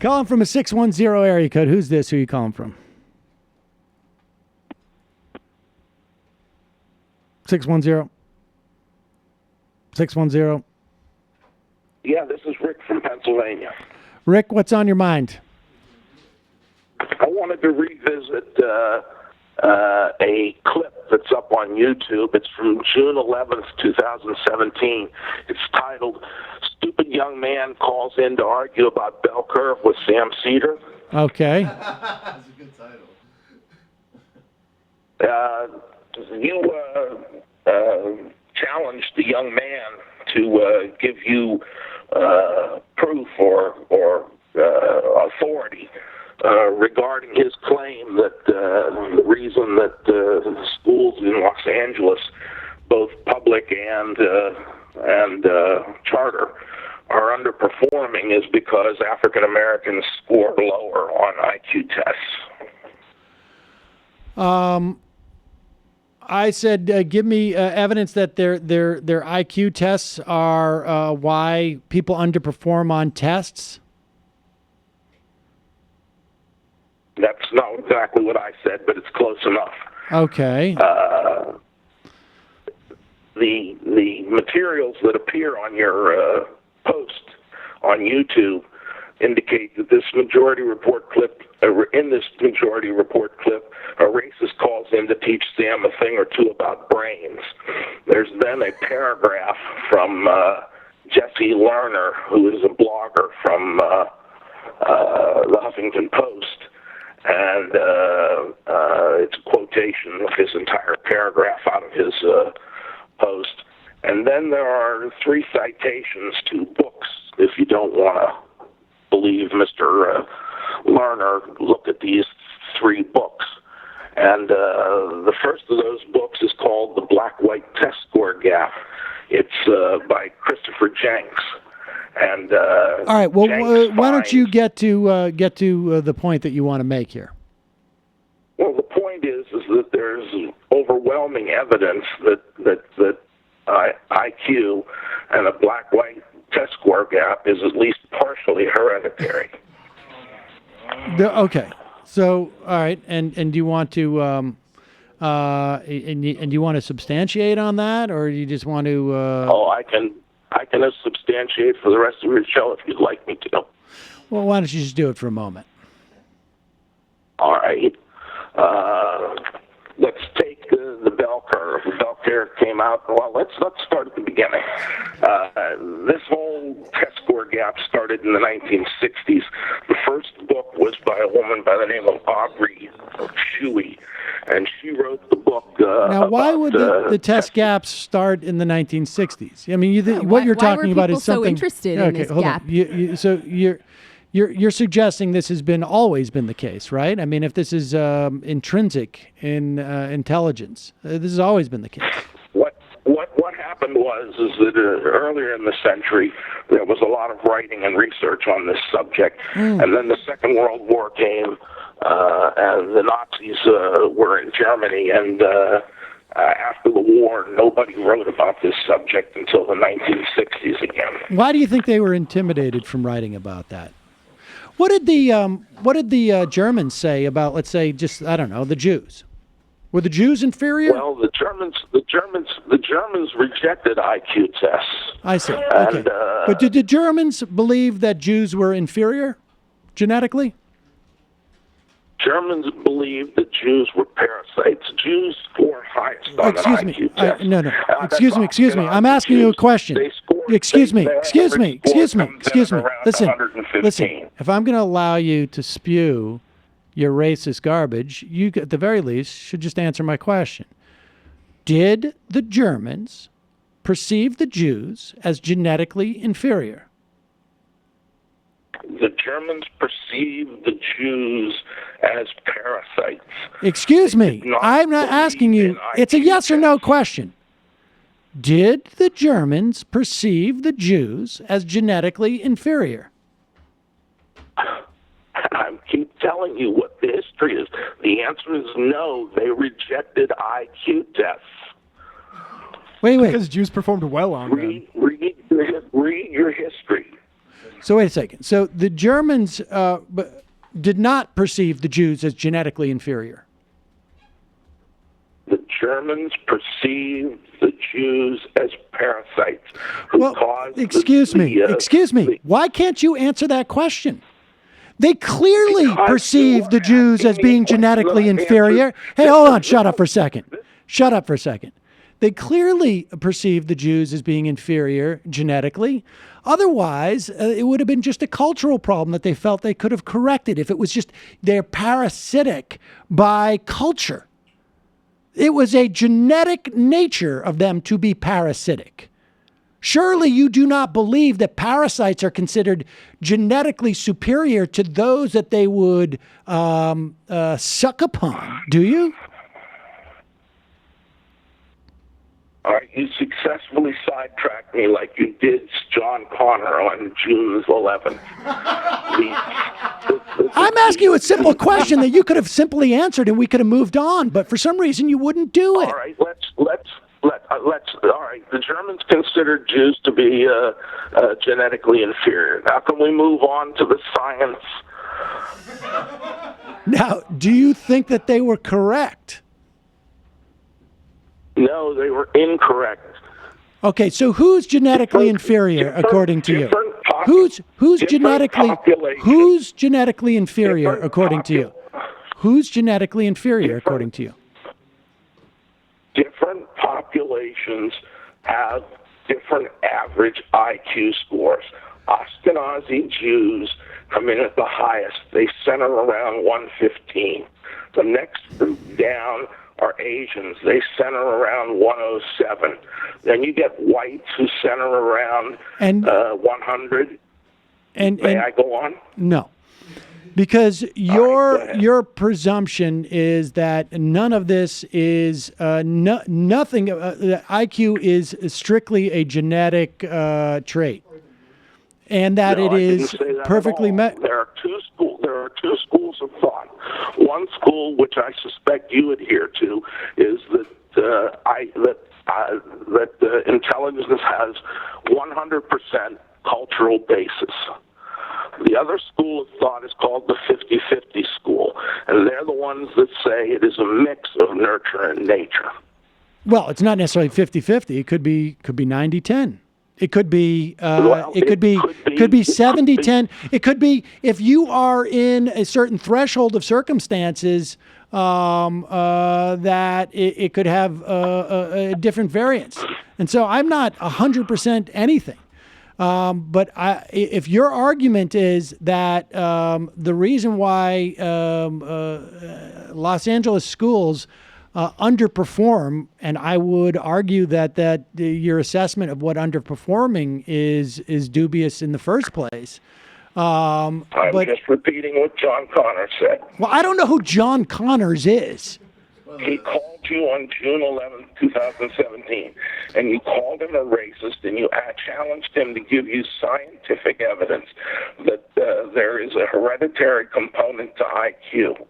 Calling from a 610 area code. Who's this? Who are you calling from? 610. 610. Yeah, this is Rick from Pennsylvania. Rick, what's on your mind? I wanted to revisit a clip that's up on YouTube. It's from June 11th, 2017. It's titled, "Stupid Young Man Calls In to Argue About Bell Curve with Sam Seder." Okay. That's a good title. You challenged the young man to give you proof or authority regarding his claim that the reason that schools in Los Angeles, both public and charter, are underperforming is because African Americans score lower on IQ tests. I said, give me evidence that their IQ tests are why people underperform on tests. That's not exactly what I said, but it's close enough. Okay. The materials that appear on your post on YouTube indicate that this Majority Report clip, in this Majority Report clip, a racist calls in to teach Sam a thing or two about brains. There's then a paragraph from Jesse Lerner, who is a blogger from the Huffington Post, and it's a quotation of his entire paragraph out of his post. And then there are 3 citations to books, if you don't want to believe Mr. Lerner. Look at these 3 books. And the first of those books is called The Black-White Test Score Gap. It's by Christopher Jenks. And all right. Well, why don't you get to the point that you want to make here? Well, the point is that there's overwhelming evidence that IQ and a black-white test score gap is at least partially hereditary. Okay. So, all right, and do you want to and do you want to substantiate on that, or do you just want to? I can substantiate for the rest of your show if you'd like me to. Well, why don't you just do it for a moment? All right. Let's take the bell curve. The bell curve came out. Well, let's start at the beginning. This whole test score gap started in the 1960s. The first book was by a woman by the name of Aubrey Shuey, and she wrote the book. Now, why would the test gaps start in the 1960s? I mean, what you're talking about is something. So interested in this gap. So you're suggesting this has always been the case, right? I mean, if this is intrinsic in intelligence, this has always been the case. What happened was that earlier in the century there was a lot of writing and research on this subject, and then the Second World War came, and the Nazis were in Germany, and after the war, nobody wrote about this subject until the 1960s again. Why do you think they were intimidated from writing about that? What did the Germans say about, let's say, just I don't know, the Jews? Were the Jews inferior? Well, the Germans rejected IQ tests. I see. Okay. But did the Germans believe that Jews were inferior genetically? Germans believed that Jews were parasites. Jews score highest on an IQ test. No. Excuse me. I'm asking you a question. Excuse me. Listen. If I'm going to allow you to spew your racist garbage, you, at the very least, should just answer my question. Did the Germans perceive the Jews as genetically inferior? The Germans perceived the Jews as parasites. Excuse me. I'm not asking you. It's a yes or no question. Did the Germans perceive the Jews as genetically inferior? I keep telling you what the history is. The answer is no. They rejected IQ tests. Wait. Because Jews performed well on them. Read your history. So wait a second. So the Germans did not perceive the Jews as genetically inferior. The Germans perceived the Jews as parasites who caused excuse me. Why can't you answer that question? They clearly perceived the Jews as being genetically inferior. Hey, hold on. Shut up for a second. They clearly perceived the Jews as being inferior genetically. Otherwise, it would have been just a cultural problem that they felt they could have corrected if it was just they're parasitic by culture. It was a genetic nature of them to be parasitic. Surely you do not believe that parasites are considered genetically superior to those that they would suck upon, do you? All right, you successfully sidetracked me like you did John Connor on June 11th. I'm asking you a simple question that you could have simply answered and we could have moved on, but for some reason you wouldn't do it. All right, all right, the Germans considered Jews to be genetically inferior. Now can we move on to the science? Now, do you think that they were correct? No, they were incorrect. Okay, so who's genetically inferior according to you? Who's genetically inferior according to you? Who's genetically inferior according to you? Different populations have different average IQ scores. Ashkenazi Jews come in at the highest. They center around 115. The next group down are Asians. They center around 107. Then you get whites who center around 100. May I go on? No. Because your presumption is that none of this is nothing. IQ is strictly a genetic trait, and that it is perfectly met. There are two schools of thought. One school, which I suspect you adhere to, is that intelligence has 100% cultural basis. The other school of thought is called the 50-50 school, and they're the ones that say it is a mix of nurture and nature. Well, it's not necessarily 50-50. It could be 90-10. It could be it could be 70-10. It could be if you are in a certain threshold of circumstances that it could have a different variance. And so I'm not 100% anything. But if your argument is that the reason why Los Angeles schools underperform, and I would argue that your assessment of what underperforming is dubious in the first place. I'm just repeating what John Connor said. Well, I don't know who John Connors is. He called you on June 11, 2017, and you called him a racist, and you challenged him to give you scientific evidence that there is a hereditary component to IQ.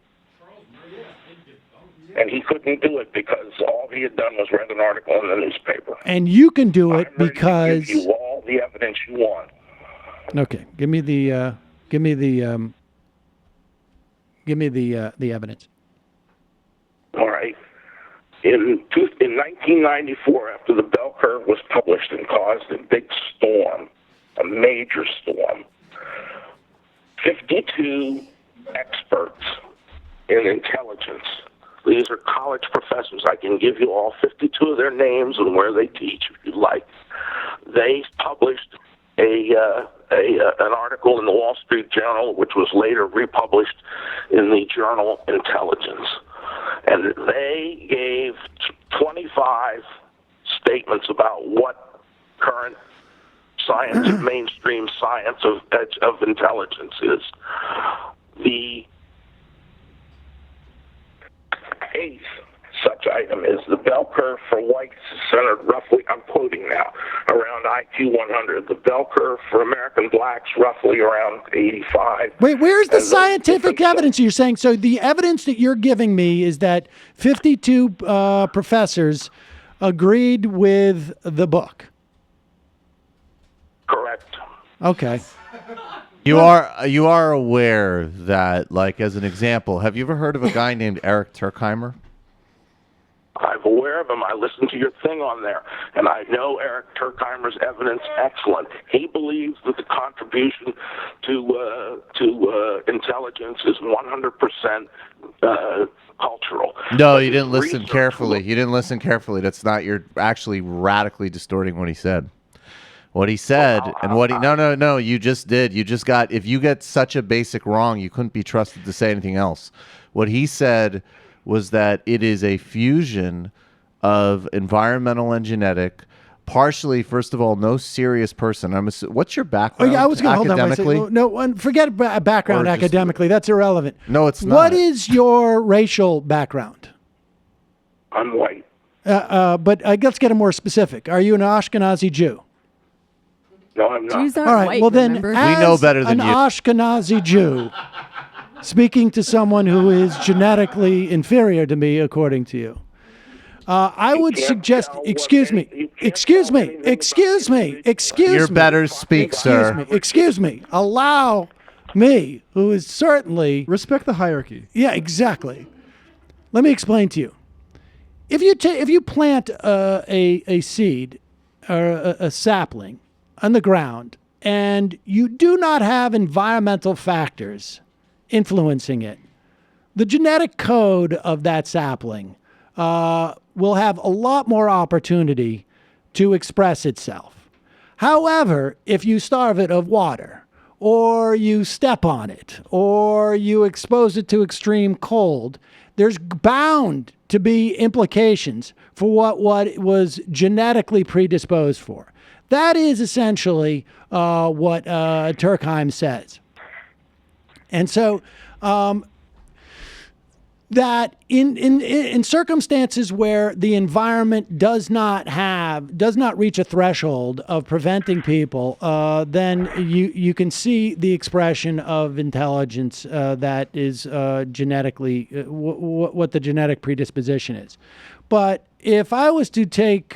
And he couldn't do it because all he had done was read an article in the newspaper. And you can do it because give you all the evidence you want. Okay, give me the evidence. All right. In 1994, after the bell curve was published and caused a big storm, a major storm, 52 experts in intelligence, these are college professors, I can give you all 52 of their names and where they teach if you'd like, they published an article in the Wall Street Journal, which was later republished in the journal Intelligence. And they gave 25 statements about what current science, mainstream science of intelligence is. The eighth such item is the bell curve for whites centered roughly, I'm quoting now, around IQ 100. The bell curve for American blacks roughly around 85. Wait, where's the scientific evidence you're saying? So the evidence that you're giving me is that 52 professors agreed with the book. Correct. Okay. You are aware that, like, as an example, have you ever heard of a guy named Eric Turkheimer? I'm aware of him. I listened to your thing on there, and I know Eric Turkheimer's evidence excellent. He believes that the contribution to intelligence is 100% cultural. No, you didn't listen carefully. You didn't listen carefully. That's not. You're actually radically distorting what he said. What he said and what he no, you just did. You just got, if you get such a basic wrong, you couldn't be trusted to say anything else. What he said was that it is a fusion of environmental and genetic. Partially, first of all, no serious person. What's your background? Oh, yeah, I was going to hold on. academically? No, forget background academically. That's irrelevant. No, it's not. What is your racial background? I'm white. But let's get it more specific. Are you an Ashkenazi Jew? No, I'm not. Jews aren't All right. white, Well, then, remember? as We know better than an you. Ashkenazi Jew, speaking to someone who is genetically inferior to me, according to you, I would can't suggest. tell Excuse what me. any- you can't Excuse tell me. anything Excuse about me. individuals. Excuse You're me. better speak, sir. Excuse me. Allow me, who is certainly. Respect the hierarchy. Yeah, exactly. Let me explain to you. If you plant a seed or a sapling on the ground, and you do not have environmental factors influencing it, the genetic code of that sapling will have a lot more opportunity to express itself. However, if you starve it of water, or you step on it, or you expose it to extreme cold, there's bound to be implications for what it was genetically predisposed for. That is essentially what Turkheim says. And so that in circumstances where the environment does not reach a threshold of preventing people, then you can see the expression of intelligence that is genetically what the genetic predisposition is. But if I was to take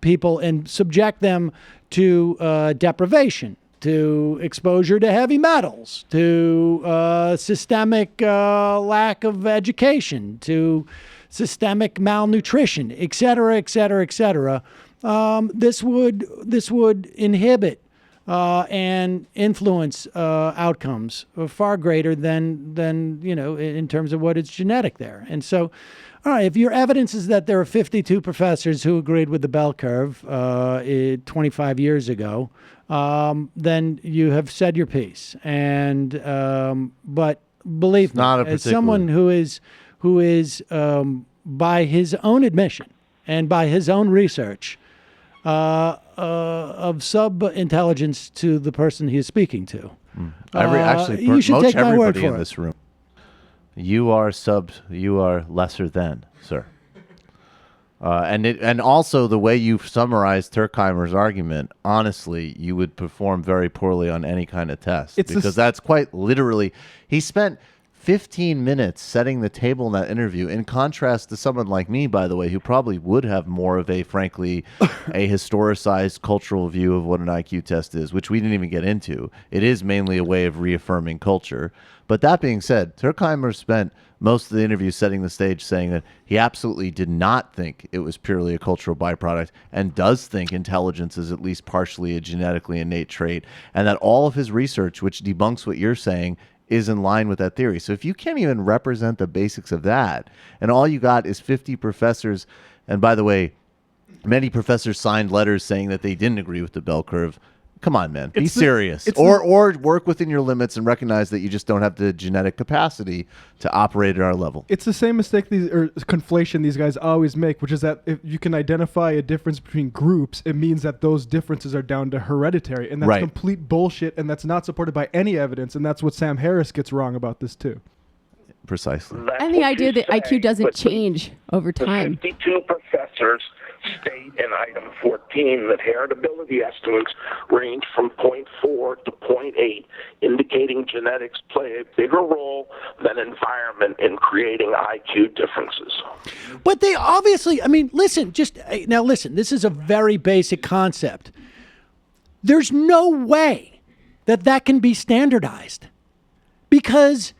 people and subject them to deprivation, to exposure to heavy metals, to systemic lack of education, to systemic malnutrition, et cetera, et cetera, et cetera, this would inhibit and influence outcomes far greater than in terms of what is genetic there. And so, all right, if your evidence is that there are 52 professors who agreed with the bell curve 25 years ago, then you have said your piece. And but believe me, not a as someone who is by his own admission and by his own research, of sub-intelligence to the person he is speaking to. You should take my word everybody for in it. this room. You are lesser than, sir. And also the way you've summarized Turkheimer's argument, honestly, you would perform very poorly on any kind of test. Because that's quite literally, he spent 15 minutes setting the table in that interview, in contrast to someone like me, by the way, who probably would have more of a, frankly, a historicized cultural view of what an IQ test is, which we didn't even get into. It is mainly a way of reaffirming culture. But that being said, Turkheimer spent most of the interview setting the stage saying that he absolutely did not think it was purely a cultural byproduct and does think intelligence is at least partially a genetically innate trait, and that all of his research, which debunks what you're saying, is in line with that theory. So if you can't even represent the basics of that, and all you got is 50 professors, and by the way, many professors signed letters saying that they didn't agree with the bell curve. Come on, man. Be serious. Or work within your limits and recognize that you just don't have the genetic capacity to operate at our level. It's the same mistake conflation these guys always make, which is that if you can identify a difference between groups, it means that those differences are down to hereditary. And that's complete bullshit, and that's not supported by any evidence. And that's what Sam Harris gets wrong about this, too. Precisely. And the idea that IQ doesn't change over time. The 52 professors state in item 14 that heritability estimates range from 0.4 to 0.8, indicating genetics play a bigger role than environment in creating IQ differences. But they obviously, listen, listen, this is a very basic concept. There's no way that can be standardized because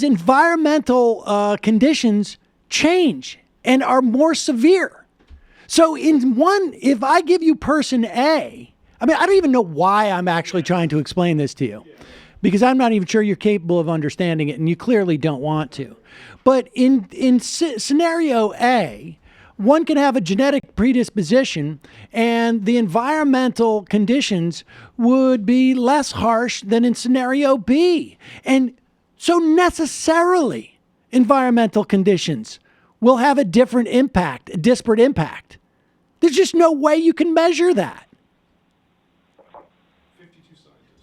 environmental conditions change and are more severe. So if I give you person A, I mean, I don't even know why I'm actually trying to explain this to you, because I'm not even sure you're capable of understanding it, and you clearly don't want to. But in scenario A, one can have a genetic predisposition, and the environmental conditions would be less harsh than in scenario B. And so necessarily, environmental conditions will have a different impact, a disparate impact. There's just no way you can measure that.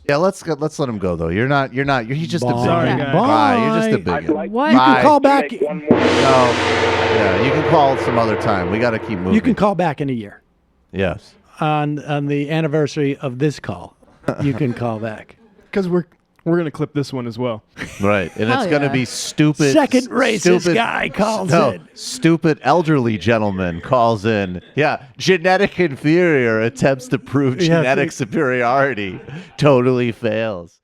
Yeah, let's let him go though. He's just a bigot. Sorry, guys. Bye. You're just a I'd bigot. like What? You can call to back. make one more. No. Yeah, you can call some other time. We got to keep moving. You can call back in a year Yes. on the anniversary of this call. You can call back. Because we're going to clip this one as well. Right. And Hell it's going to yeah. be stupid. Second racist guy calls in. Stupid elderly gentleman calls in. Yeah. Genetic inferior attempts to prove Yes. genetic superiority. Totally fails.